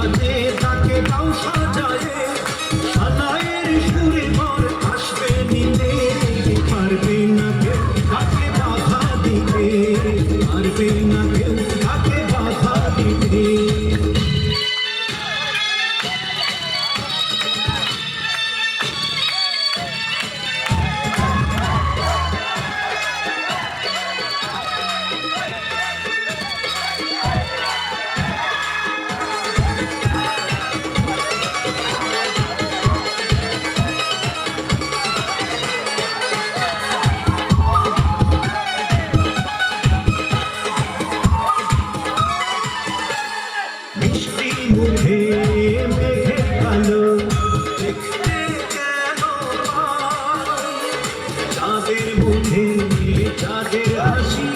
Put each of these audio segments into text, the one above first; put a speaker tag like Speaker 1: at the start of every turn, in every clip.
Speaker 1: সাজে তাকে দাও সাজায়ে সানায়ের সুরে মোর আসবে নিতে পারবে না কেউ তাকে বাধা দিতে পারবে না কেউ তাকে বাধা দিতে মুখে মেঘের কালো দেখতে কেন চাঁদের মুখে চাঁদের হাসি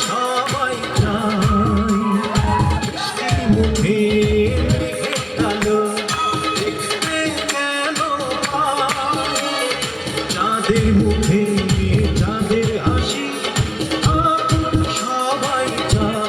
Speaker 1: সবাই চায় মুখে মেঘের কালো দেখতে কেন চাঁদের মুখে চাঁদের হাসি সবাই চায়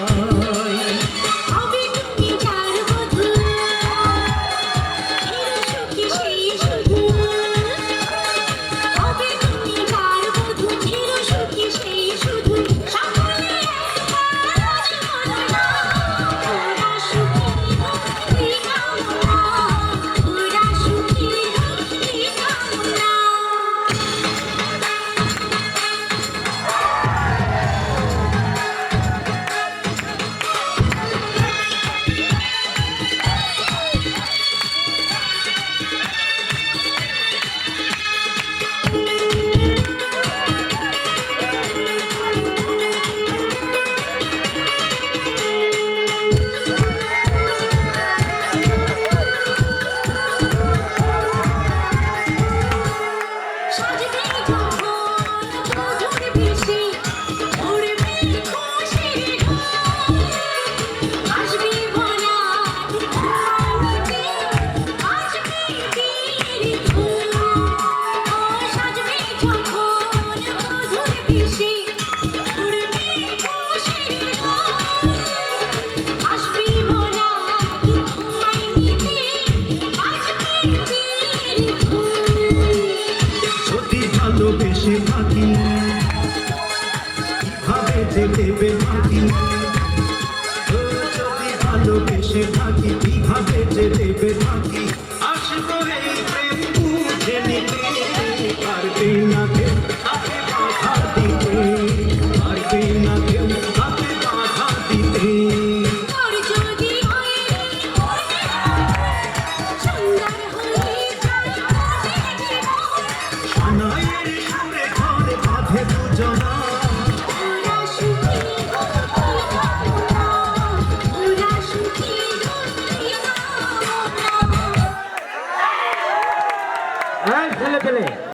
Speaker 1: ভালোবেসে থাকি কিভাবে যে দেবে ফাঁকি যদি ভালোবেসে থাকি কিভাবে যে দেবে ফাঁকি আসবো এই প্রেম বুঝে নিতে পারবে না কেউ তাকে বাধা দিতে পারবে না কেউ তাকে বাধা দিতে সানায়ের সুরে ঘর বাঁধে দুজনা
Speaker 2: ছেলে পেলে